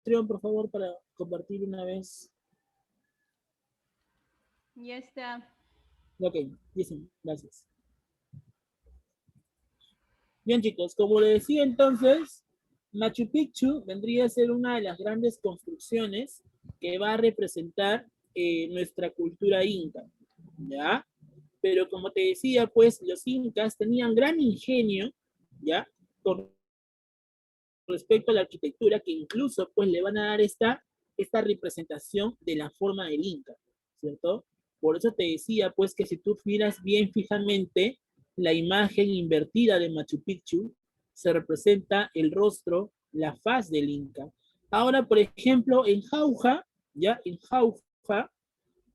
anfitrión, por favor, para compartir una vez? Ya está. Ok, dicen, gracias. Bien, chicos, como le decía entonces, Machu Picchu vendría a ser una de las grandes construcciones que va a representar nuestra cultura inca, ¿ya? Pero como te decía, pues los incas tenían gran ingenio, ¿ya? Con respecto a la arquitectura, que incluso pues le van a dar esta representación de la forma del Inca, ¿cierto? Por eso te decía pues que si tú miras bien fijamente la imagen invertida de Machu Picchu, se representa el rostro, la faz del Inca. Ahora, por ejemplo, en Jauja, ya en Jauja,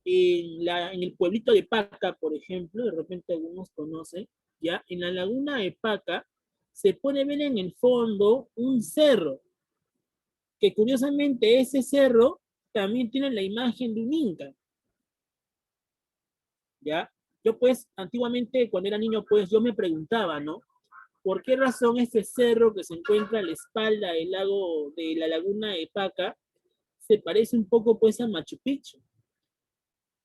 en el pueblito de Paca, por ejemplo, de repente algunos conocen, ya en la laguna de Paca, se puede ver en el fondo un cerro, que curiosamente ese cerro también tiene la imagen de un inca, ¿ya? Yo pues antiguamente cuando era niño pues yo me preguntaba, ¿no? ¿Por qué razón ese cerro que se encuentra a la espalda del lago, de la laguna de Paca, se parece un poco pues a Machu Picchu?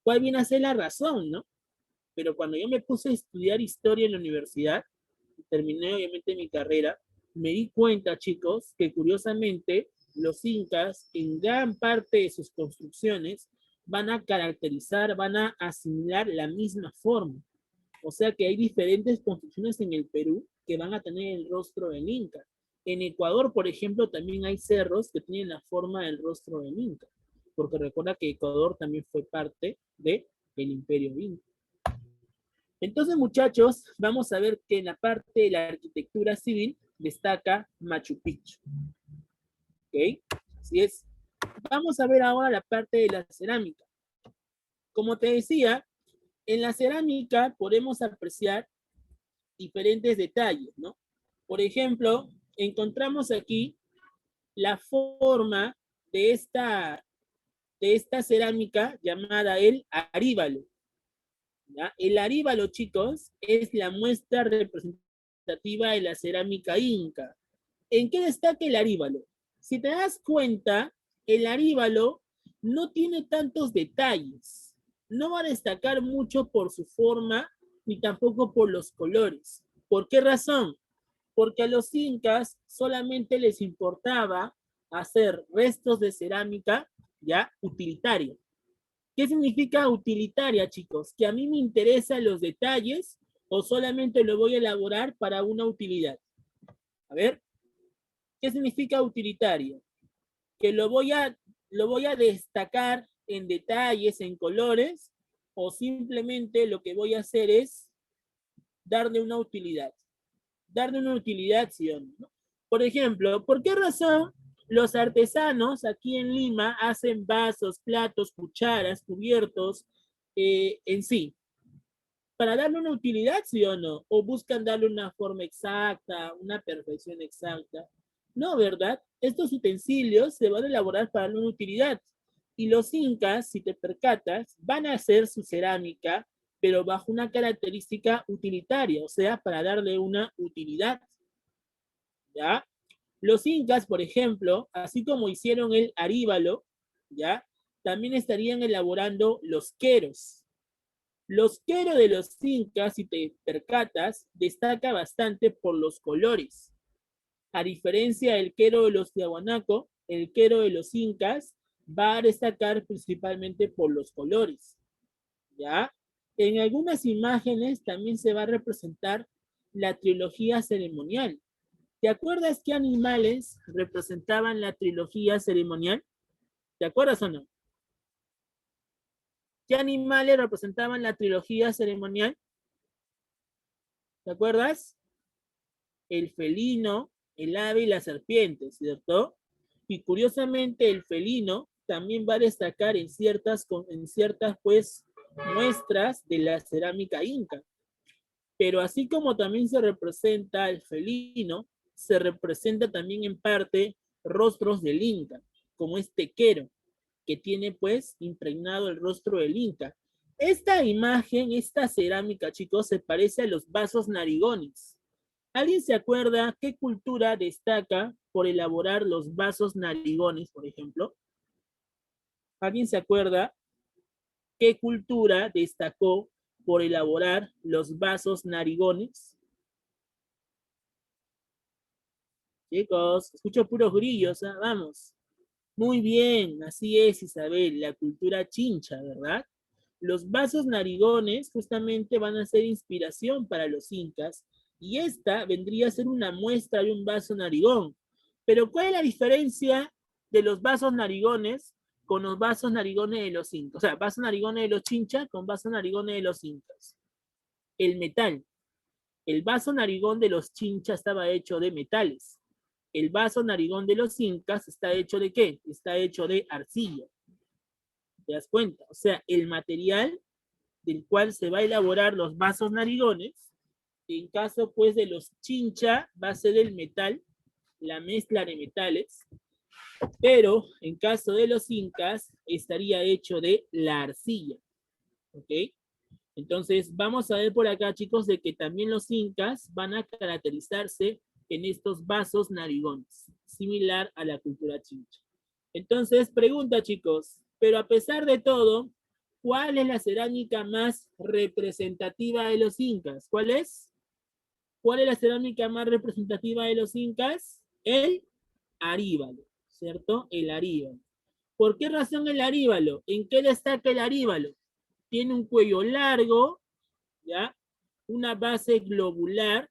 ¿Cuál viene a ser la razón, no? Pero cuando yo me puse a estudiar historia en la universidad, terminé obviamente mi carrera, me di cuenta, chicos, que curiosamente los incas en gran parte de sus construcciones van a caracterizar, van a asimilar la misma forma. O sea que hay diferentes construcciones en el Perú que van a tener el rostro del inca. En Ecuador, por ejemplo, también hay cerros que tienen la forma del rostro del inca, porque recuerda que Ecuador también fue parte del imperio inca. Entonces, muchachos, vamos a ver que en la parte de la arquitectura civil destaca Machu Picchu. ¿Ok? Así es. Vamos a ver ahora la parte de la cerámica. Como te decía, en la cerámica podemos apreciar diferentes detalles, ¿no? Por ejemplo, encontramos aquí la forma de esta cerámica llamada el aríbalo. ¿Ya? El aríbalo, chicos, es la muestra representativa de la cerámica inca. ¿En qué destaca el aríbalo? Si te das cuenta, el aríbalo no tiene tantos detalles. No va a destacar mucho por su forma ni tampoco por los colores. ¿Por qué razón? Porque a los incas solamente les importaba hacer restos de cerámica ya utilitaria. ¿Qué significa utilitaria, chicos? Que a mí me interesan los detalles o solamente lo voy a elaborar para una utilidad. A ver, ¿qué significa utilitario? Que lo voy a destacar en detalles, en colores, o simplemente lo que voy a hacer es darle una utilidad. Darle una utilidad, sí o no. Por ejemplo, ¿por qué razón los artesanos aquí en Lima hacen vasos, platos, cucharas, cubiertos en sí? ¿Para darle una utilidad, sí o no? ¿O buscan darle una forma exacta, una perfección exacta? No, ¿verdad? Estos utensilios se van a elaborar para darle una utilidad. Y los incas, si te percatas, van a hacer su cerámica, pero bajo una característica utilitaria, o sea, para darle una utilidad. ¿Ya? Los incas, por ejemplo, así como hicieron el aríbalo, ¿ya? También estarían elaborando los queros. Los queros de los incas, si te percatas, destaca bastante por los colores. A diferencia del quero de los tiahuanaco, el quero de los incas va a destacar principalmente por los colores. ¿Ya? En algunas imágenes también se va a representar la trilogía ceremonial. ¿Te acuerdas qué animales representaban la trilogía ceremonial? ¿Te acuerdas o no? ¿Qué animales representaban la trilogía ceremonial? ¿Te acuerdas? El felino, el ave y la serpiente, ¿cierto? Y curiosamente el felino también va a destacar en ciertas pues muestras de la cerámica inca. Pero así como también se representa el felino, se representa también en parte rostros del inca, como este quero, que tiene pues impregnado el rostro del inca. Esta imagen, esta cerámica, chicos, se parece a los vasos narigones. ¿Alguien se acuerda qué cultura destaca por elaborar los vasos narigones, por ejemplo? ¿Alguien se acuerda qué cultura destacó por elaborar los vasos narigones? Chicos, escucho puros grillos, ¿ah? Vamos. Muy bien, así es, Isabel, la cultura chincha, ¿verdad? Los vasos narigones justamente van a ser inspiración para los incas y esta vendría a ser una muestra de un vaso narigón. Pero ¿cuál es la diferencia de los vasos narigones con los vasos narigones de los incas? O sea, vasos narigones de los chinchas con vasos narigones de los incas. El metal. El vaso narigón de los chinchas estaba hecho de metales. El vaso narigón de los incas está hecho de ¿qué? Está hecho de arcilla. ¿Te das cuenta? O sea, el material del cual se va a elaborar los vasos narigones, en caso pues de los chincha, va a ser el metal, la mezcla de metales, pero en caso de los incas, estaría hecho de la arcilla. ¿Ok? Entonces, vamos a ver por acá, chicos, de que también los incas van a caracterizarse en estos vasos narigones, similar a la cultura chincha. Entonces, pregunta, chicos, pero a pesar de todo, ¿cuál es la cerámica más representativa de los incas? ¿Cuál es? ¿Cuál es la cerámica más representativa de los incas? El aríbalo, ¿cierto? El aríbalo. ¿Por qué razón el aríbalo? ¿En qué destaca el aríbalo? Tiene un cuello largo, ¿ya? Una base globular,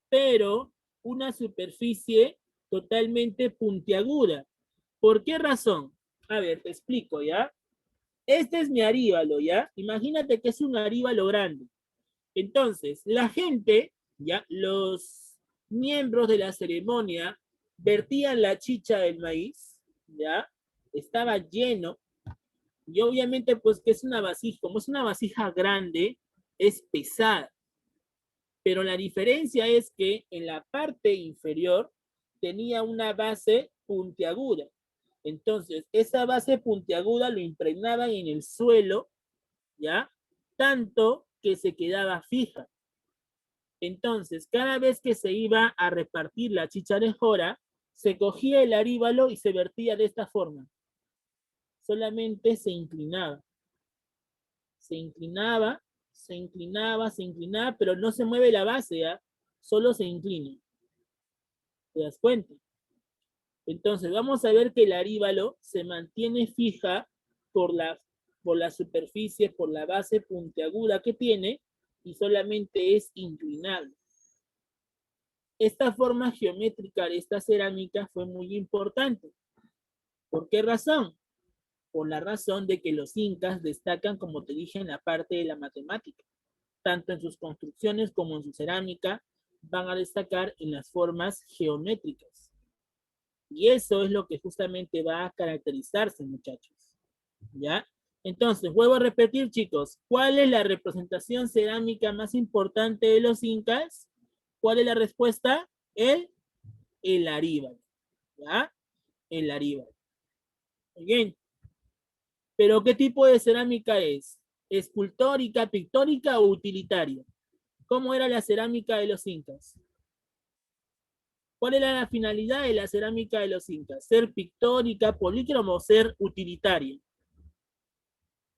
pero una superficie totalmente puntiaguda. ¿Por qué razón? A ver, te explico, ¿ya? Este es mi aríbalo, ¿ya? Imagínate que es un aríbalo grande. Entonces, la gente, ¿ya? Los miembros de la ceremonia vertían la chicha del maíz, ¿ya? Estaba lleno, y obviamente, pues, que es una vasija, como es una vasija grande, es pesada. Pero la diferencia es que en la parte inferior tenía una base puntiaguda. Entonces, esa base puntiaguda lo impregnaban en el suelo, ¿ya? Tanto que se quedaba fija. Entonces, cada vez que se iba a repartir la chicha de jora, se cogía el aríbalo y se vertía de esta forma. Solamente se inclinaba. Se inclinaba, se inclinaba, se inclinaba, pero no se mueve la base, ¿ya? Solo se inclina. ¿Te das cuenta? Entonces, vamos a ver que el aríbalo se mantiene fija por la superficie, por la base puntiaguda que tiene, y solamente es inclinable. Esta forma geométrica de esta cerámica fue muy importante. ¿Por qué razón? Por la razón de que los incas destacan, como te dije, en la parte de la matemática. Tanto en sus construcciones como en su cerámica, van a destacar en las formas geométricas. Y eso es lo que justamente va a caracterizarse, muchachos. ¿Ya? Entonces, vuelvo a repetir, chicos, ¿cuál es la representación cerámica más importante de los incas? ¿Cuál es la respuesta? El aríbalo. ¿Ya? El aríbalo. Muy bien. ¿Pero qué tipo de cerámica es? ¿Escultórica, pictórica o utilitaria? ¿Cómo era la cerámica de los incas? ¿Cuál era la finalidad de la cerámica de los incas? ¿Ser pictórica, polícromo o ser utilitaria?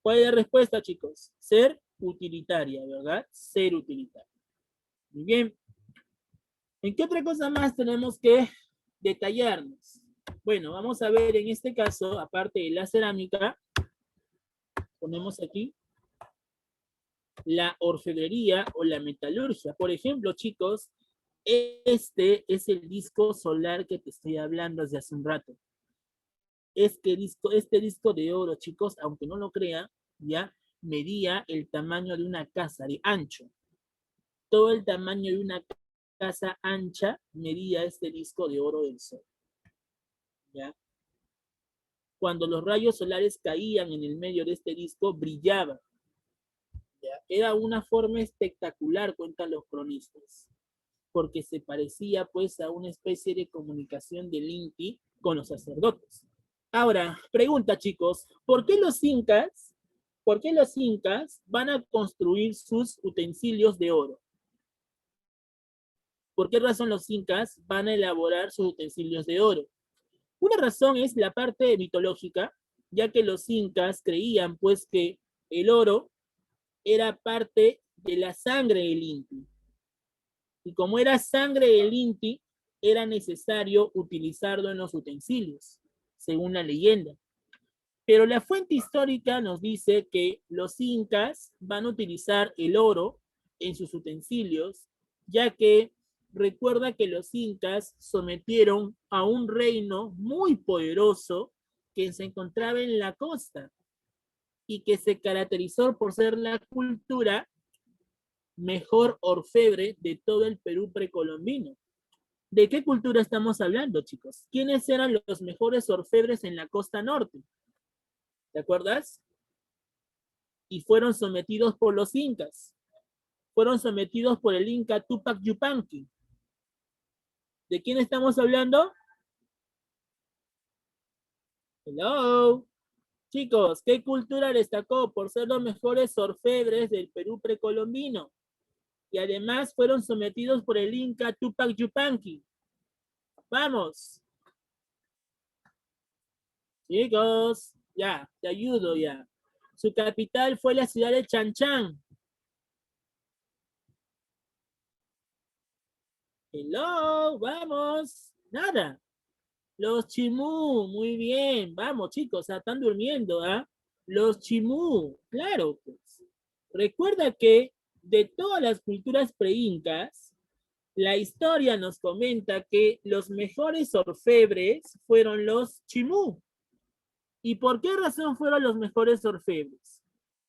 ¿Cuál es la respuesta, chicos? Ser utilitaria, ¿verdad? Ser utilitaria. Muy bien. ¿En qué otra cosa más tenemos que detallarnos? Bueno, vamos a ver en este caso, aparte de la cerámica, ponemos aquí la orfebrería o la metalurgia. Por ejemplo, chicos, este es el disco solar que te estoy hablando desde hace un rato. Este disco de oro, chicos, aunque no lo crean, ya medía el tamaño de una casa de ancho. Todo el tamaño de una casa ancha medía este disco de oro del sol. ¿Ya? Cuando los rayos solares caían en el medio de este disco, brillaba. ¿Ya? Era una forma espectacular, cuentan los cronistas, porque se parecía pues a una especie de comunicación del Inti con los sacerdotes. Ahora, pregunta, chicos, ¿por qué los incas van a construir sus utensilios de oro? ¿Por qué razón los incas van a elaborar sus utensilios de oro? Una razón es la parte mitológica, ya que los incas creían pues que el oro era parte de la sangre del Inti. Y como era sangre del Inti, era necesario utilizarlo en los utensilios, según la leyenda. Pero la fuente histórica nos dice que los incas van a utilizar el oro en sus utensilios, ya que recuerda que los incas sometieron a un reino muy poderoso que se encontraba en la costa y que se caracterizó por ser la cultura mejor orfebre de todo el Perú precolombino. ¿De qué cultura estamos hablando, chicos? ¿Quiénes eran los mejores orfebres en la costa norte? ¿Te acuerdas? Y fueron sometidos por los incas. Fueron sometidos por el inca Tupac Yupanqui. ¿De quién estamos hablando? Hello. Chicos, ¿qué cultura destacó por ser los mejores orfebres del Perú precolombino? Y además fueron sometidos por el inca Tupac Yupanqui. Vamos. Chicos, ya, te ayudo ya. Su capital fue la ciudad de Chanchán. Hello, vamos. Nada. Los chimú, muy bien. Vamos, chicos, están durmiendo, ¿ah? Los chimú, claro, pues. Recuerda que de todas las culturas pre-incas, la historia nos comenta que los mejores orfebres fueron los chimú. ¿Y por qué razón fueron los mejores orfebres?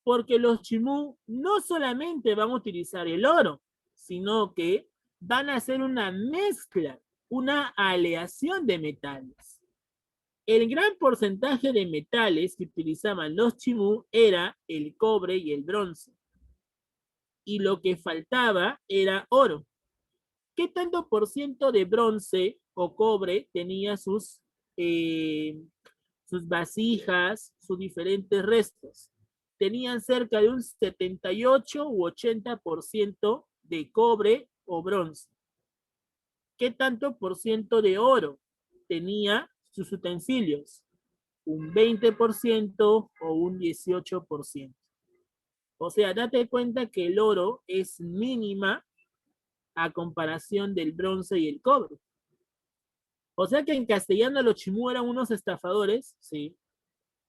Porque los chimú no solamente van a utilizar el oro, sino que van a hacer una mezcla, una aleación de metales. El gran porcentaje de metales que utilizaban los chimú era el cobre y el bronce. Y lo que faltaba era oro. ¿Qué tanto por ciento de bronce o cobre tenía sus vasijas, sus diferentes restos? Tenían cerca de un 78 u 80% de cobre o bronce. ¿Qué tanto por ciento de oro tenía sus utensilios? Un 20% o un 18%. O sea, date cuenta que el oro es mínima a comparación del bronce y el cobre. O sea que en castellano los chimú eran unos estafadores, sí,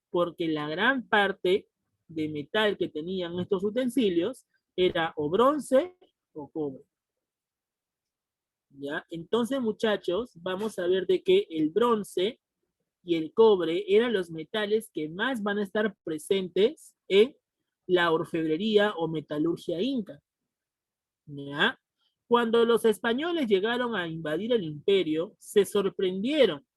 porque la gran parte de metal que tenían estos utensilios era o bronce o cobre. ¿Ya? Entonces, muchachos, vamos a ver de que el bronce y el cobre eran los metales que más van a estar presentes en la orfebrería o metalurgia inca. ¿Ya? Cuando los españoles llegaron a invadir el imperio, se sorprendieron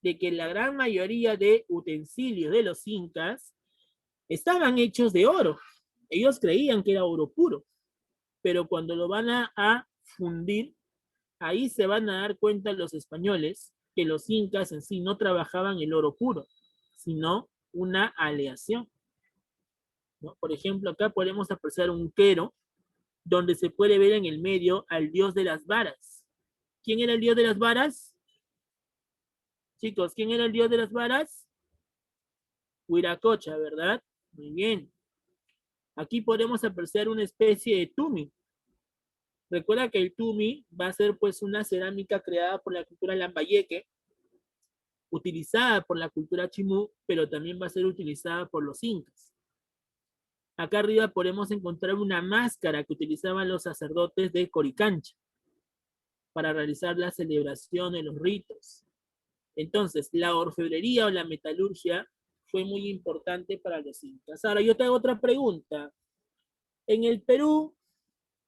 de que la gran mayoría de utensilios de los incas estaban hechos de oro. Ellos creían que era oro puro, pero cuando lo van a fundir, ahí se van a dar cuenta los españoles que los incas en sí no trabajaban el oro puro, sino una aleación, ¿no? Por ejemplo, acá podemos apreciar un quero, donde se puede ver en el medio al dios de las varas. ¿Quién era el dios de las varas? Chicos, ¿quién era el dios de las varas? Huiracocha, ¿verdad? Muy bien. Aquí podemos apreciar una especie de tumi. Recuerda que el tumi va a ser pues una cerámica creada por la cultura lambayeque, utilizada por la cultura chimú, pero también va a ser utilizada por los incas. Acá arriba podemos encontrar una máscara que utilizaban los sacerdotes de Coricancha para realizar las celebraciones, los ritos. Entonces, la orfebrería o la metalurgia fue muy importante para los incas. Ahora, yo te hago otra pregunta. En el Perú,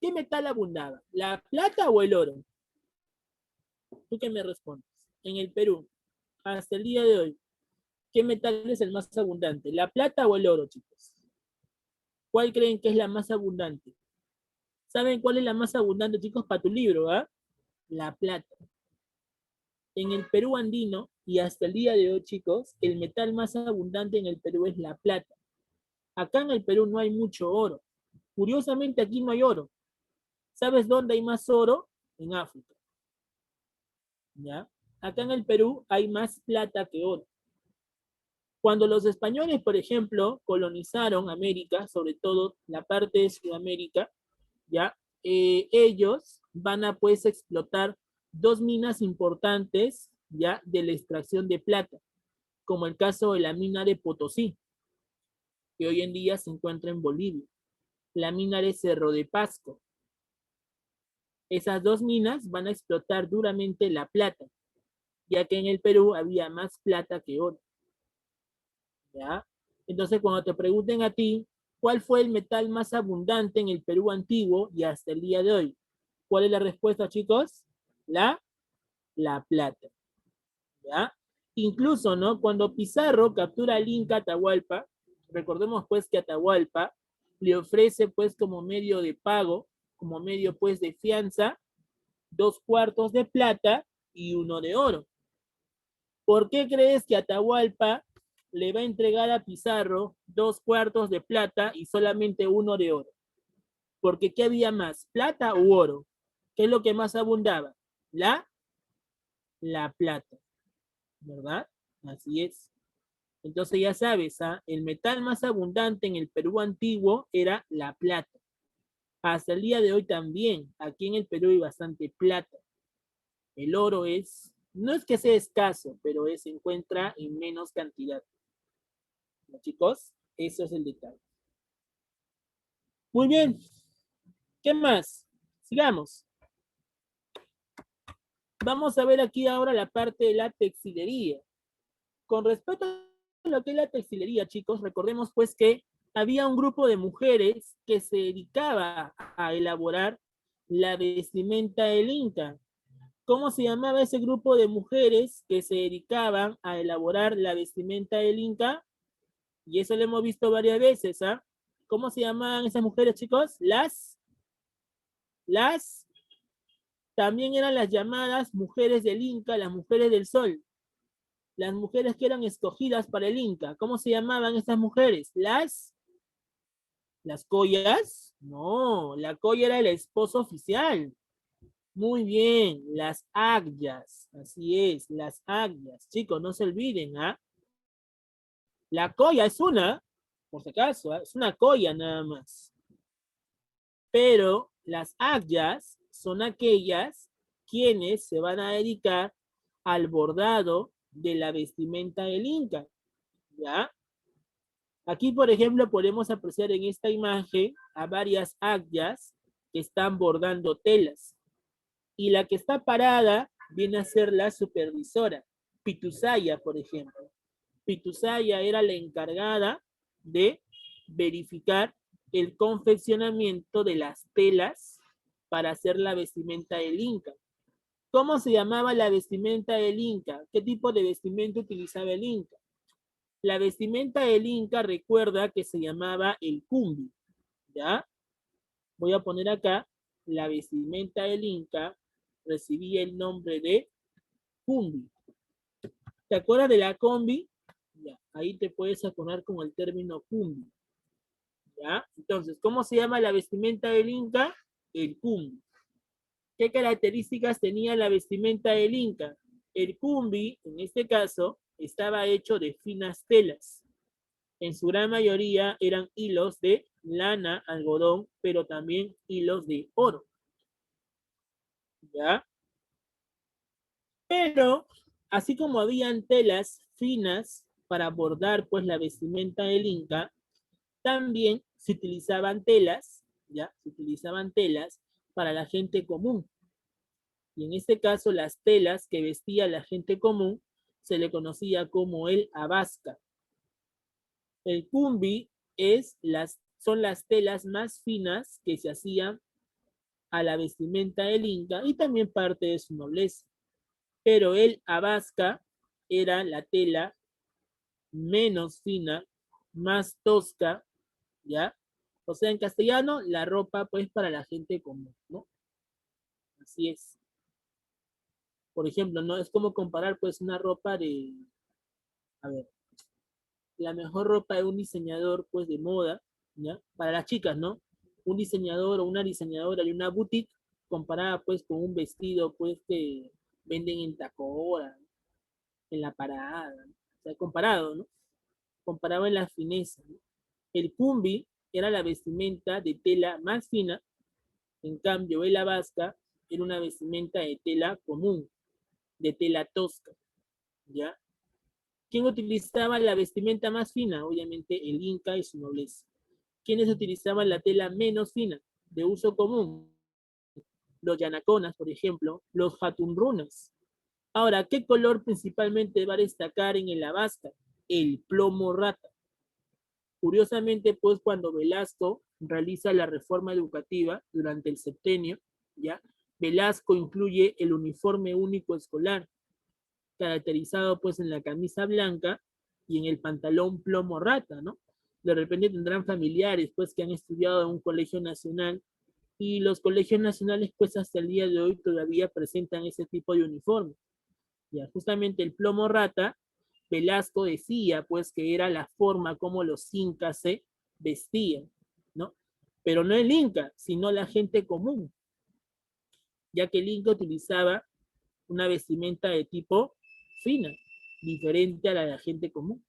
¿qué metal abundaba? ¿La plata o el oro? ¿Tú qué me respondes? En el Perú, hasta el día de hoy, ¿qué metal es el más abundante? ¿La plata o el oro, chicos? ¿Cuál creen que es la más abundante? ¿Saben cuál es la más abundante, chicos? Para tu libro, ¿ah? La plata. En el Perú andino y hasta el día de hoy, chicos, el metal más abundante en el Perú es la plata. Acá en el Perú no hay mucho oro. Curiosamente, aquí no hay oro. ¿Sabes dónde hay más oro? En África. ¿ya? Acá en el Perú hay más plata que oro. Cuando los españoles, por ejemplo, colonizaron América, sobre todo la parte de Sudamérica, ¿ya? Ellos van a pues explotar dos minas importantes, ¿ya? De la extracción de plata, como el caso de la mina de Potosí, que hoy en día se encuentra en Bolivia, la mina de Cerro de Pasco. Esas dos minas van a explotar duramente la plata, ya que en el Perú había más plata que oro, ¿ya? Entonces, cuando te pregunten a ti, ¿cuál fue el metal más abundante en el Perú antiguo y hasta el día de hoy? ¿Cuál es la respuesta, chicos? La, la plata, ¿ya? Incluso, ¿no? Cuando Pizarro captura al Inca Atahualpa, recordemos pues que Atahualpa le ofrece pues como medio de pago, como medio pues de fianza, 2 cuartos de plata y 1 de oro. ¿Por qué crees que Atahualpa le va a entregar a Pizarro 2 cuartos de plata y solamente 1 de oro? Porque ¿qué había más? ¿Plata u oro? ¿Qué es lo que más abundaba? La, la plata, ¿verdad? Así es. Entonces ya sabes, ¿ah? El metal más abundante en el Perú antiguo era la plata. Hasta el día de hoy también, aquí en el Perú hay bastante plata. El oro no es que sea escaso, pero se encuentra en menos cantidad. ¿No, chicos? Eso es el detalle. Muy bien. ¿Qué más? Sigamos. Vamos a ver aquí ahora la parte de la textilería. Con respecto a lo que es la textilería, chicos, recordemos pues que había un grupo de mujeres que se dedicaba a elaborar la vestimenta del Inca. ¿Cómo se llamaba ese grupo de mujeres que se dedicaban a elaborar la vestimenta del Inca? Y eso lo hemos visto varias veces, ¿ah? ¿Cómo se llamaban esas mujeres, chicos? Las, también eran las llamadas mujeres del Inca, las mujeres del sol. Las mujeres que eran escogidas para el Inca. ¿Cómo se llamaban estas mujeres? ¿Las collas? No, la colla era el esposo oficial. Muy bien, las agyas. Así es, las agyas. Chicos, no se olviden, ¿ah? La colla es una, por si acaso, ¿ah? Es una colla nada más. Pero las agyas son aquellas quienes se van a dedicar al bordado de la vestimenta del Inca, ¿ya? Aquí, por ejemplo, podemos apreciar en esta imagen a varias agyas que están bordando telas. Y la que está parada viene a ser la supervisora, Pitusaya, por ejemplo. Pitusaya era la encargada de verificar el confeccionamiento de las telas para hacer la vestimenta del Inca. ¿Cómo se llamaba la vestimenta del Inca? ¿Qué tipo de vestimenta utilizaba el Inca? La vestimenta del Inca recuerda que se llamaba el cumbi, ¿ya? Voy a poner acá, la vestimenta del Inca recibía el nombre de cumbi. ¿Te acuerdas de la combi? Ya, ahí te puedes acordar con el término cumbi, ¿ya? Entonces, ¿cómo se llama la vestimenta del Inca? El cumbi. ¿Qué características tenía la vestimenta del Inca? El cumbi, en este caso, estaba hecho de finas telas. En su gran mayoría eran hilos de lana, algodón, pero también hilos de oro. ¿Ya? Pero, así como habían telas finas para bordar pues la vestimenta del Inca, también se utilizaban telas, ¿ya? Se utilizaban telas para la gente común. Y en este caso, las telas que vestía la gente común se le conocía como el abasca. El cumbi son las telas más finas que se hacían a la vestimenta del Inca y también parte de su nobleza. Pero el abasca era la tela menos fina, más tosca, ¿ya? O sea, en castellano, la ropa, pues, para la gente común, ¿no? Así es. Por ejemplo, ¿no? Es como comparar, pues, una ropa a ver, la mejor ropa de un diseñador, pues, de moda, ¿ya? Para las chicas, ¿no? Un diseñador o una diseñadora de una boutique comparada, pues, con un vestido, pues, venden en Tacora, en La Parada, ¿no? O sea, comparado, ¿no? Comparado en la fineza, ¿no? El cumbi era la vestimenta de tela más fina, en cambio el abasca era una vestimenta de tela común, de tela tosca, ¿ya? ¿Quién utilizaba la vestimenta más fina? Obviamente el inca y su nobleza. ¿Quiénes utilizaban la tela menos fina, de uso común? Los yanaconas, por ejemplo, los jatunrunas. Ahora, ¿qué color principalmente va a destacar en el abasca? El plomo rata. Curiosamente, pues cuando Velasco realiza la reforma educativa durante el septenio, ¿ya? Velasco incluye el uniforme único escolar, caracterizado pues en la camisa blanca y en el pantalón plomo rata, ¿no? De repente tendrán familiares pues que han estudiado en un colegio nacional y los colegios nacionales pues hasta el día de hoy todavía presentan ese tipo de uniforme. Ya, justamente el plomo rata, Velasco decía pues que era la forma como los incas se vestían, ¿no? Pero no el inca, sino la gente común, ya que el inca utilizaba una vestimenta de tipo fina, diferente a la de la gente común.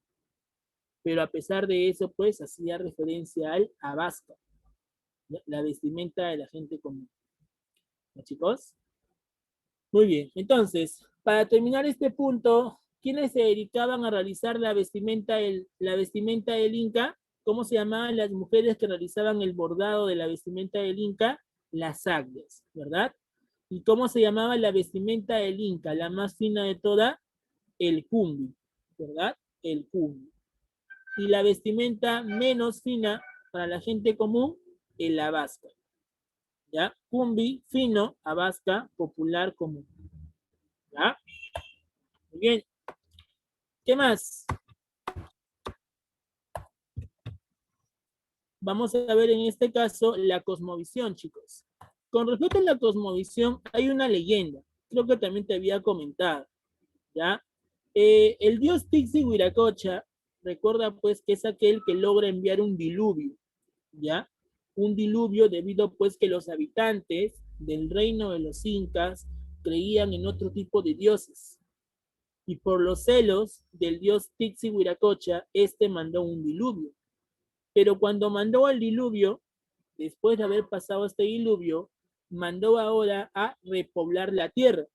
Pero a pesar de eso, pues hacía referencia al abasca, la vestimenta de la gente común. ¿No, chicos? Muy bien, entonces, para terminar este punto, ¿quiénes se dedicaban a realizar la vestimenta del Inca? ¿Cómo se llamaban las mujeres que realizaban el bordado de la vestimenta del Inca? Las agrias, ¿verdad? ¿Y cómo se llamaba la vestimenta del Inca? La más fina de toda, el cumbi, ¿verdad? El cumbi. Y la vestimenta menos fina para la gente común, el abasca. ¿Ya? Cumbi, fino, abasca, popular, común. ¿Ya? Muy bien. ¿Qué más? Vamos a ver en este caso la cosmovisión, chicos. Con respecto a la cosmovisión, hay una leyenda. Creo que también te había comentado. ¿Ya? El dios Tixi Huiracocha, recuerda pues que es aquel que logra enviar un diluvio. ¿Ya? Un diluvio debido pues que los habitantes del reino de los incas creían en otro tipo de dioses. Y por los celos del dios Tixi Huiracocha, este mandó un diluvio. Pero cuando mandó al diluvio, después de haber pasado este diluvio, mandó ahora a repoblar la tierra.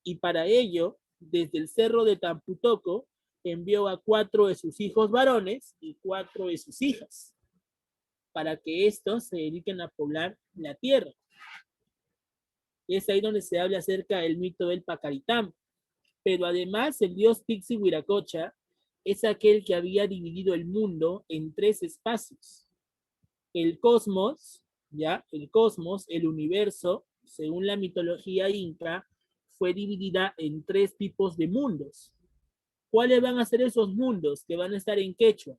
Y para ello, desde el cerro de Tamputoco, envió a 4 de sus hijos varones y 4 de sus hijas, para que estos se dediquen a poblar la tierra. Es ahí donde se habla acerca del mito del Pacaritán. Pero además, el dios Tixi Huiracocha es aquel que había dividido el mundo en 3 espacios. El cosmos, ¿ya? El cosmos, el universo, según la mitología inca, fue dividida en 3 tipos de mundos. ¿Cuáles van a ser esos mundos que van a estar en quechua?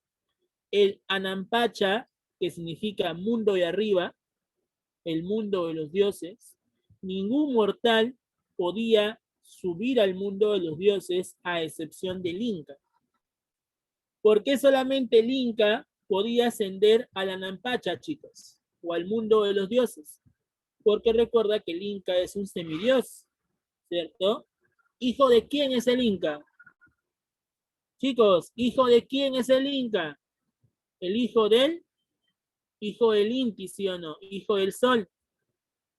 El Anampacha, que significa mundo de arriba, el mundo de los dioses. Ningún mortal podía subir al mundo de los dioses a excepción del Inca. ¿Por qué solamente el Inca podía ascender a la Nampacha, chicos? O al mundo de los dioses. Porque recuerda que el Inca es un semidios, ¿cierto? ¿Hijo de quién es el Inca? Chicos, ¿hijo de quién es el Inca? El hijo del Inti, ¿sí o no? Hijo del Sol.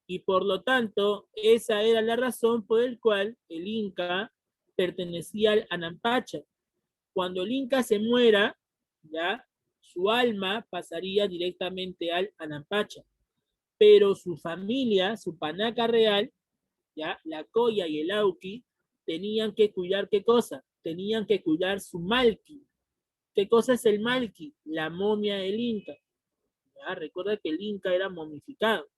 Y por lo tanto, esa era la razón por la cual el Inca pertenecía al Anampacha. Cuando el Inca se muera, ya, su alma pasaría directamente al Anampacha. Pero su familia, su panaca real, ya, la Coya y el Auqui, tenían que cuidar ¿qué cosa? Tenían que cuidar su Malqui. ¿Qué cosa es el Malqui? La momia del Inca. ¿Ya? Recuerda que el Inca era momificado,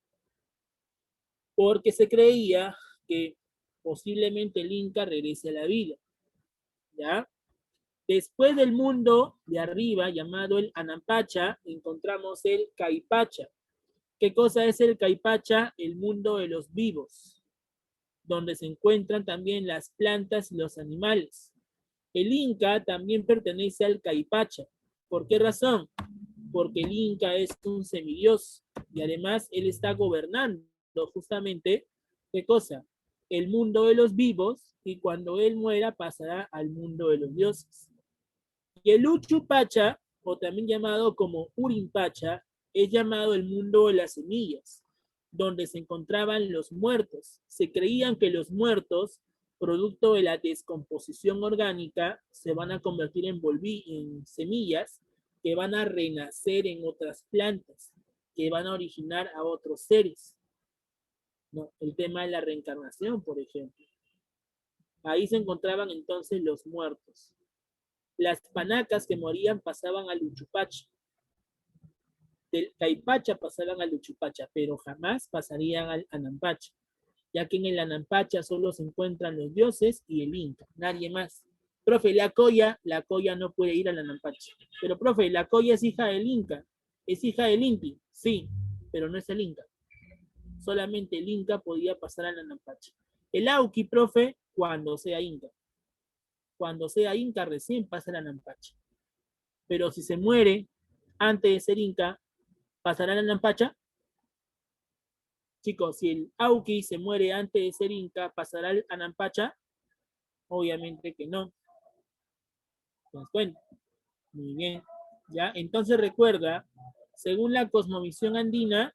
porque se creía que posiblemente el Inca regrese a la vida. ¿Ya? Después del mundo de arriba, llamado el Anampacha, encontramos el Caipacha. ¿Qué cosa es el Caipacha? El mundo de los vivos, donde se encuentran también las plantas y los animales. El Inca también pertenece al Caipacha. ¿Por qué razón? Porque el Inca es un semidios y además él está gobernando justamente, ¿qué cosa? el mundo de los vivos, y cuando él muera pasará al mundo de los dioses. Y el Uchupacha, o también llamado como Urimpacha, es llamado el mundo de las semillas, donde se encontraban los muertos. Se creían que los muertos, producto de la descomposición orgánica, se van a convertir en semillas que van a renacer en otras plantas, que van a originar a otros seres. ¿No? El tema de la reencarnación, por ejemplo. Ahí se encontraban entonces los muertos. Las panacas que morían pasaban al Uchupacha. Del Caipacha pasaban al Uchupacha, pero jamás pasarían al Anampacha, ya que en el Anampacha solo se encuentran los dioses y el Inca, nadie más. Profe, la Coya no puede ir al Anampacha. Pero, profe, la Coya es hija del Inca, es hija del Inti, sí, pero no es el Inca. Solamente el Inca podía pasar al Anampacha. El Auqui, profe, cuando sea Inca. Cuando sea Inca recién pasa al Anampacha. Pero si se muere antes de ser Inca, ¿pasará al Anampacha? Chicos, si el Auqui se muere antes de ser Inca, ¿pasará al Anampacha? Obviamente que no. ¿Te das cuenta? Muy bien. ¿Ya? Entonces recuerda, según la cosmovisión andina,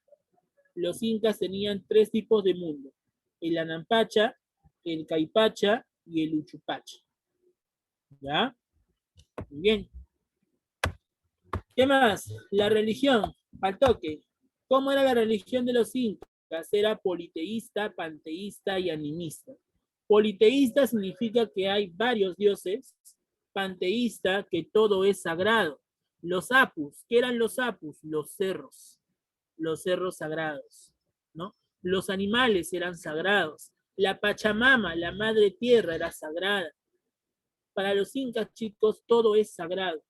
los incas tenían tres tipos de mundo: el Anampacha, el Caipacha y el Uchupacha. ¿Ya? Muy bien. ¿Qué más? La religión, al toque. ¿Cómo era la religión de los incas? Era politeísta, panteísta y animista. Politeísta significa que hay varios dioses. Panteísta, que todo es sagrado. Los apus, ¿qué eran los apus? Los cerros sagrados, ¿no? Los animales eran sagrados. La Pachamama, la madre tierra, era sagrada. Para los incas, chicos, todo es sagrado.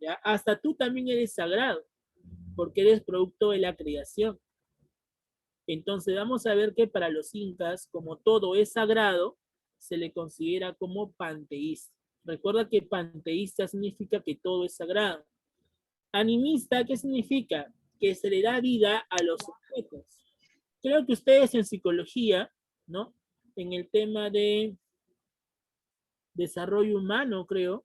¿Ya? Hasta tú también eres sagrado, porque eres producto de la creación. Entonces vamos a ver que para los incas, como todo es sagrado, se le considera como panteísta. Recuerda que panteísta significa que todo es sagrado. Animista, ¿qué significa? Que se le da vida a los objetos. Creo que ustedes en psicología, ¿no? En el tema de desarrollo humano, creo,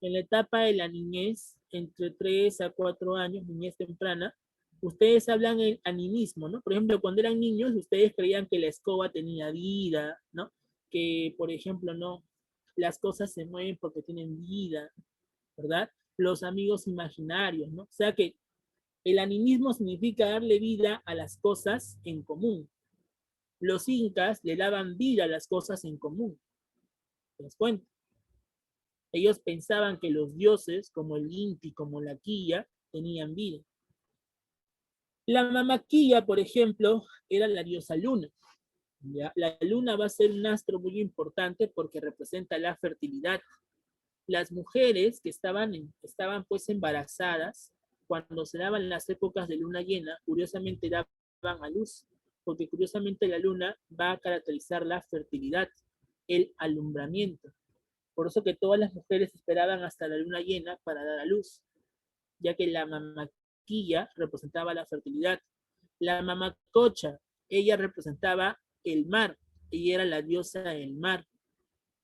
en la etapa de la niñez, entre 3 a 4 años, niñez temprana, ustedes hablan el animismo, ¿no? Por ejemplo, cuando eran niños, ustedes creían que la escoba tenía vida, ¿no? Que, por ejemplo, no, las cosas se mueven porque tienen vida, ¿verdad? Los amigos imaginarios, ¿no? O sea que el animismo significa darle vida a las cosas en común. Los incas le daban vida a las cosas en común. ¿Te das cuenta? Ellos pensaban que los dioses, como el Inti, como la Quilla, tenían vida. La Mamaquilla, por ejemplo, era la diosa luna. ¿Ya? La luna va a ser un astro muy importante porque representa la fertilidad. Las mujeres que estaban pues embarazadas, cuando se daban las épocas de luna llena, curiosamente daban a luz, porque curiosamente la luna va a caracterizar la fertilidad, el alumbramiento. Por eso que todas las mujeres esperaban hasta la luna llena para dar a luz, ya que la mamaquilla representaba la fertilidad. La mamacocha, ella representaba el mar, ella era la diosa del mar.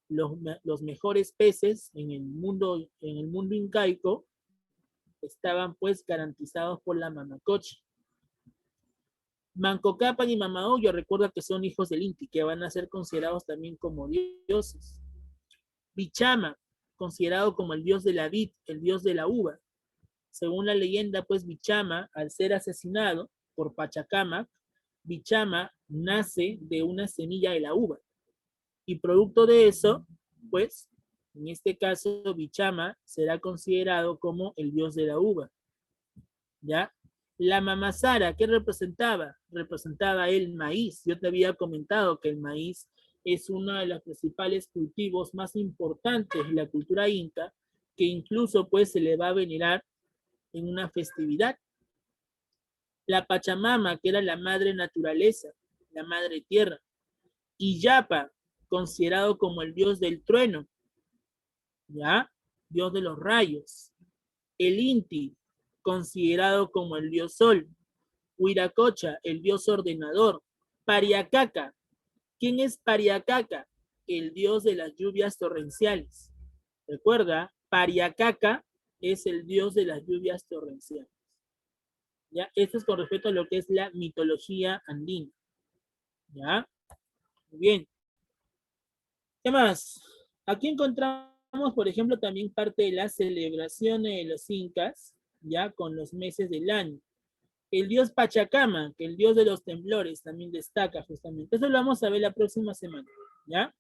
Los mejores peces en el mundo incaico estaban pues garantizados por la mamacocha. Mancocapan y Mamaoyo, recuerda que son hijos del Inti, que van a ser considerados también como dioses. Bichama, considerado como el dios de la vid, el dios de la uva. Según la leyenda, pues Bichama, al ser asesinado por Pachacamac, Bichama nace de una semilla de la uva. Y producto de eso, pues, en este caso, Bichama será considerado como el dios de la uva. ¿Ya? La Mamasara, ¿qué representaba? Representaba el maíz. Yo te había comentado que el maíz es uno de los principales cultivos más importantes de la cultura inca, que incluso pues se le va a venerar en una festividad. La Pachamama, que era la madre naturaleza, la madre tierra. Illapa, considerado como el dios del trueno, ¿ya? Dios de los rayos. El Inti, considerado como el dios sol. Huiracocha, el dios ordenador. Pariacaca, ¿Quién es Pariacaca? El dios de las lluvias torrenciales. Recuerda, Pariacaca es el dios de las lluvias torrenciales. ¿Ya? Esto es con respecto a lo que es la mitología andina. ¿Ya? Muy bien. ¿Qué más? Aquí encontramos, por ejemplo, también parte de las celebraciones de los incas, ya con los meses del año. El dios Pachacama, que el dios de los temblores, también destaca justamente. Eso lo vamos a ver la próxima semana, ¿ya?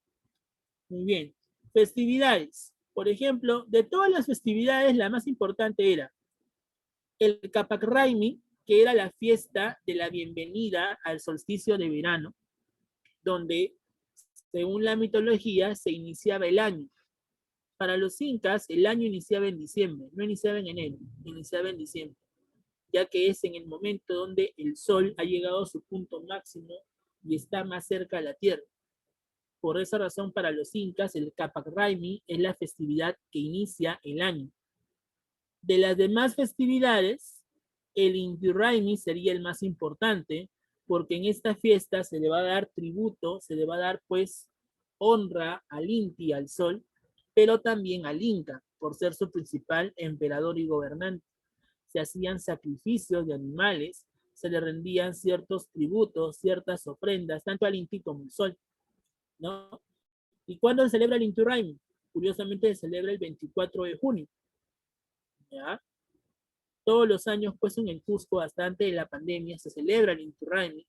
Muy bien. Festividades. Por ejemplo, de todas las festividades, la más importante era el Capac Raimi, que era la fiesta de la bienvenida al solsticio de verano, donde, según la mitología, se iniciaba el año. Para los incas, el año iniciaba en diciembre, no iniciaba en enero, iniciaba en diciembre, ya que es en el momento donde el sol ha llegado a su punto máximo y está más cerca a la tierra. Por esa razón, para los incas, el Capac Raimi es la festividad que inicia el año. De las demás festividades, el Inti Raymi sería el más importante, porque en esta fiesta se le va a dar tributo, se le va a dar pues honra al Inti, al sol, pero también al Inca, por ser su principal emperador y gobernante. Se hacían sacrificios de animales, se le rendían ciertos tributos, ciertas ofrendas, tanto al Inti como al sol, ¿no? ¿Y cuándo se celebra el Inti Raymi? Curiosamente se celebra el 24 de junio, ¿ya? Todos los años, pues en el Cusco, hasta antes de la pandemia, se celebra el Inti Raymi,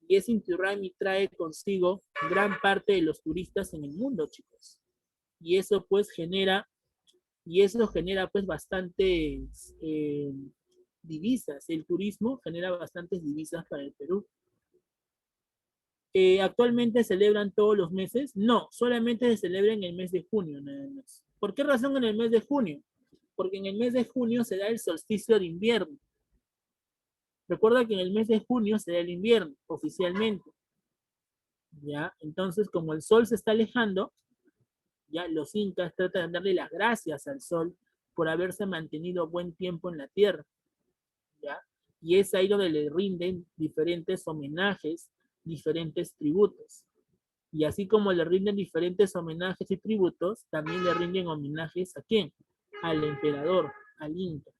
y ese Inti Raymi trae consigo gran parte de los turistas en el mundo, chicos. Y eso pues genera, pues bastantes divisas. El turismo genera bastantes divisas para el Perú. ¿Actualmente celebran todos los meses? No, solamente se celebra en el mes de junio, nada más. ¿Por qué razón en el mes de junio? Porque en el mes de junio se da el solsticio de invierno. Recuerda que en el mes de junio se da el invierno, oficialmente. ¿Ya? Entonces, como el sol se está alejando, ya los incas tratan de darle las gracias al sol por haberse mantenido buen tiempo en la tierra. ¿Ya? Y es ahí donde le rinden diferentes homenajes, diferentes tributos. Y así como le rinden diferentes homenajes y tributos, también le rinden homenajes ¿a quién? Al emperador, al Inca.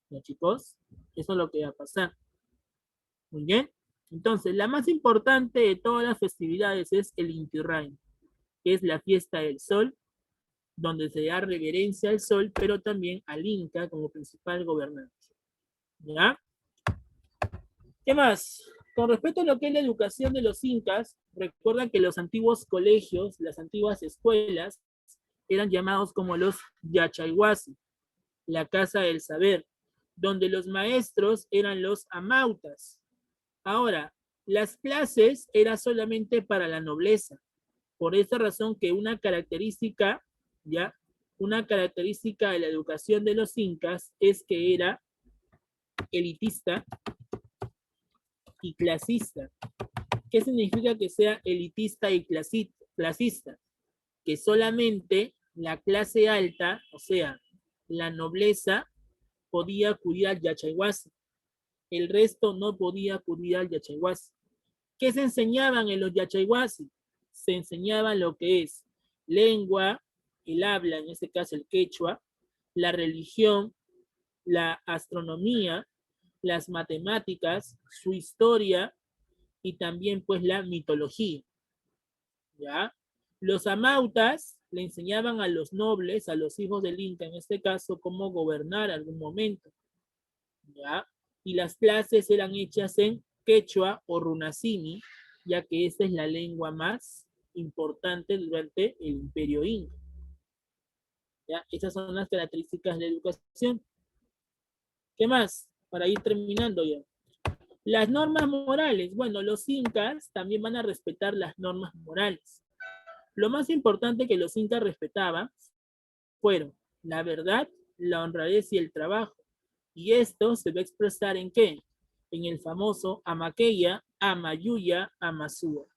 ¿Ya, chicos? Eso es lo que va a pasar. Muy bien. Entonces, la más importante de todas las festividades es el Inti Raymi, que es la fiesta del sol, donde se da reverencia al sol, pero también al Inca como principal gobernante. ¿Ya? ¿Qué más? Con respecto a lo que es la educación de los incas, recuerdan que los antiguos colegios, las antiguas escuelas, eran llamados como los Yachayhuasi, la casa del saber, donde los maestros eran los amautas. Ahora, las clases eran solamente para la nobleza. Por esta razón que una característica, ¿ya? Una característica de la educación de los incas es que era elitista y clasista. ¿Qué significa que sea elitista y clasista? Que solamente la clase alta, o sea, la nobleza, podía acudir al Yachayhuasi. El resto no podía acudir al Yachayhuasi. ¿Qué se enseñaban en los Yachayhuasi? Se enseñaba lo que es lengua, el habla, en este caso el quechua, la religión, la astronomía, las matemáticas, su historia y también pues la mitología. ¿Ya? Los amautas le enseñaban a los nobles, a los hijos del Inca en este caso, cómo gobernar algún momento. ¿Ya? Y las clases eran hechas en quechua o runacini, ya que esta es la lengua más importante durante el imperio inca. ¿Ya? Esas son las características de la educación. ¿Qué más? Para ir terminando ya. Las normas morales. Bueno, los incas también van a respetar las normas morales. Lo más importante que los incas respetaban fueron la verdad, la honradez y el trabajo. Y esto se va a expresar ¿en qué? En el famoso Amaqueya, Amayuya, Amasúa.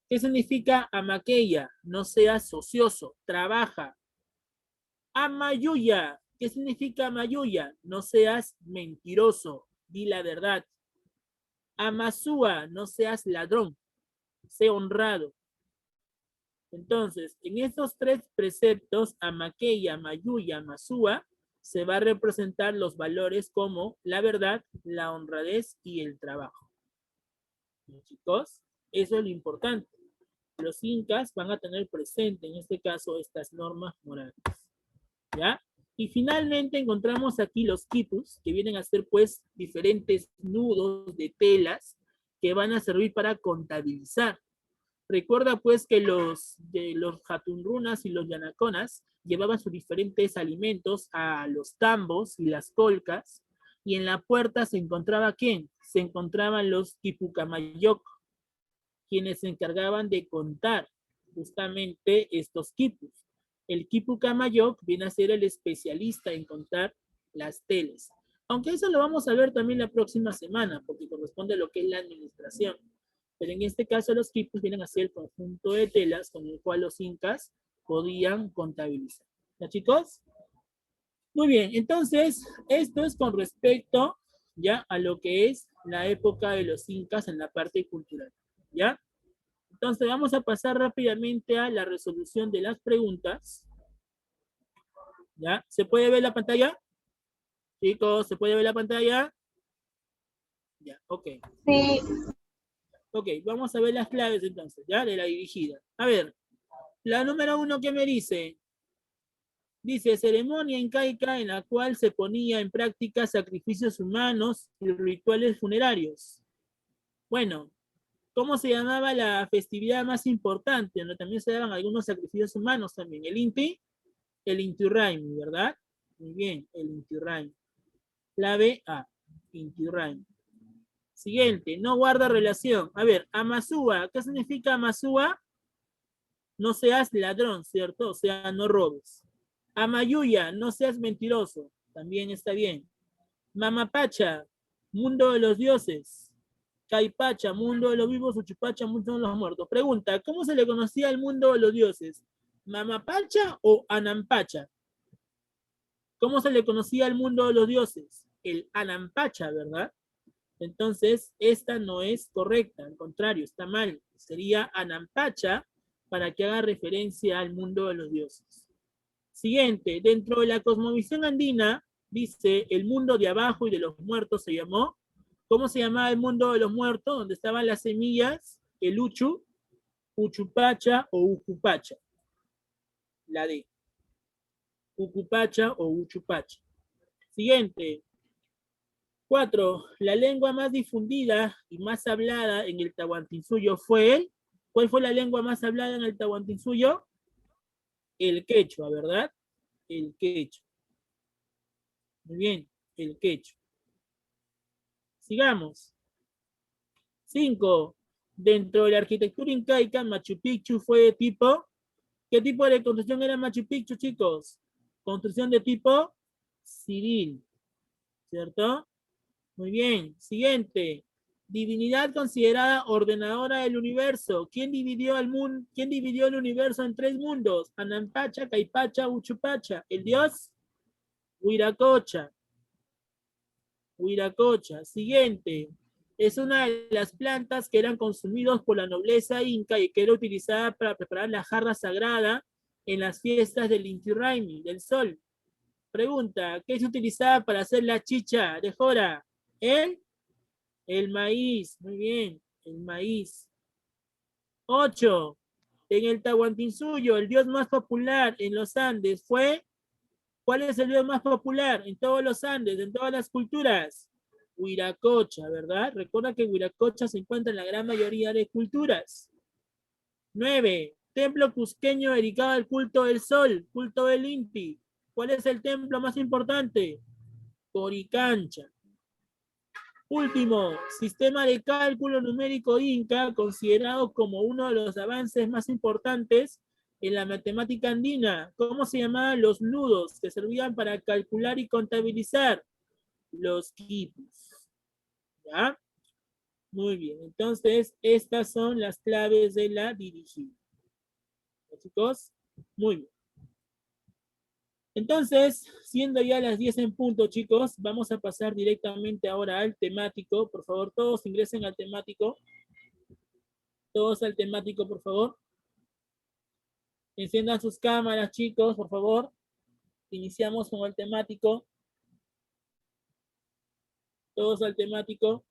¿Qué significa Amaqueya? No seas ocioso, trabaja. Amayuya. ¿Qué significa Amayuya? No seas mentiroso, di la verdad. Amasúa, no seas ladrón. sé honrado. Entonces, en estos tres preceptos, Amaqueya, Mayuya, Masúa, se va a representar los valores como la verdad, la honradez y el trabajo. ¿Sí, chicos? Eso es lo importante. Los incas van a tener presente, en este caso, estas normas morales. ¿Ya? Y finalmente encontramos aquí los quipus, que vienen a ser pues diferentes nudos de telas que van a servir para contabilizar. Recuerda pues que los jatunrunas y los yanaconas llevaban sus diferentes alimentos a los tambos y las colcas, y en la puerta se encontraba ¿quién? Se encontraban los quipucamayoc, quienes se encargaban de contar justamente estos quipus. El quipucamayoc viene a ser el especialista en contar las telas. Aunque eso lo vamos a ver también la próxima semana, porque corresponde a lo que es la administración. Pero en este caso los quipus vienen a ser el conjunto de telas con el cual los incas podían contabilizar. ¿Ya, chicos? Muy bien, entonces esto es con respecto ya a lo que es la época de los incas en la parte cultural. ¿Ya? Entonces vamos a pasar rápidamente a la resolución de las preguntas. ¿Ya? ¿Se puede ver la pantalla? Chicos, ¿se puede ver la pantalla? Ya, ok. Sí. Ok, vamos a ver las claves entonces, ¿ya? De la dirigida. A ver, la número 1, ¿qué me dice? Dice, ceremonia incaica en la cual se ponía en práctica sacrificios humanos y rituales funerarios. Bueno, ¿cómo se llamaba la festividad más importante? Donde también se daban algunos sacrificios humanos también. El Inti Raymi, ¿verdad? Muy bien, el Inti Raymi. Clave A, Inti Raymi. Siguiente, no guarda relación. A ver, Amasúa, ¿qué significa Amasúa? No seas ladrón, ¿cierto? O sea, no robes. Amayuya, no seas mentiroso. También está bien. Mamapacha, mundo de los dioses. Caipacha, mundo de los vivos. Uchupacha, mundo de los muertos. Pregunta, ¿cómo se le conocía al mundo de los dioses? ¿Mamapacha o Anampacha? ¿Cómo se le conocía al mundo de los dioses? El Anampacha, ¿verdad? Entonces, esta no es correcta, al contrario, está mal. Sería Anampacha para que haga referencia al mundo de los dioses. Siguiente, dentro de la cosmovisión andina, dice, el mundo de abajo y de los muertos se llamó. ¿Cómo se llamaba el mundo de los muertos? Donde estaban las semillas, el Uchu, Uchupacha o Ucupacha. La D. Ucupacha o Uchupacha. Siguiente. 4. La lengua más difundida y más hablada en el Tahuantinsuyo fue el. ¿Cuál fue la lengua más hablada en el Tahuantinsuyo? El quechua, ¿verdad? El quechua. Muy bien, el quechua. Sigamos. 5. Dentro de la arquitectura incaica, Machu Picchu fue de tipo. ¿Qué tipo de construcción era Machu Picchu, chicos? Construcción de tipo civil, ¿cierto? Muy bien. Siguiente. Divinidad considerada ordenadora del universo. ¿Quién dividió el mundo? ¿Quién dividió el universo en 3 mundos? Anampacha, Caipacha, Uchupacha. El dios Huiracocha. Huiracocha. Siguiente. Es una de las plantas que eran consumidos por la nobleza inca y que era utilizada para preparar la jarra sagrada en las fiestas del Inti Raymi, del sol. Pregunta, ¿qué se utilizaba para hacer la chicha de jora? El maíz, muy bien, el maíz. 8. En el Tahuantinsuyo, el dios más popular en los Andes fue. ¿Cuál es el dios más popular en todos los Andes, en todas las culturas? Huiracocha, ¿verdad? Recuerda que Huiracocha se encuentra en la gran mayoría de culturas. 9. Templo cusqueño dedicado al culto del sol, culto del Inti. ¿Cuál es el templo más importante? Coricancha. Último, sistema de cálculo numérico inca, considerado como uno de los avances más importantes en la matemática andina. ¿Cómo se llamaban los nudos que servían para calcular y contabilizar? Los quipus. ¿Ya? Muy bien, entonces estas son las claves de la dirigida. ¿Ya, chicos? Muy bien. Entonces, siendo ya las 10 en punto, chicos, vamos a pasar directamente ahora al temático. Por favor, todos ingresen al temático. Todos al temático, por favor. Enciendan sus cámaras, chicos, por favor. Iniciamos con el temático. Todos al temático.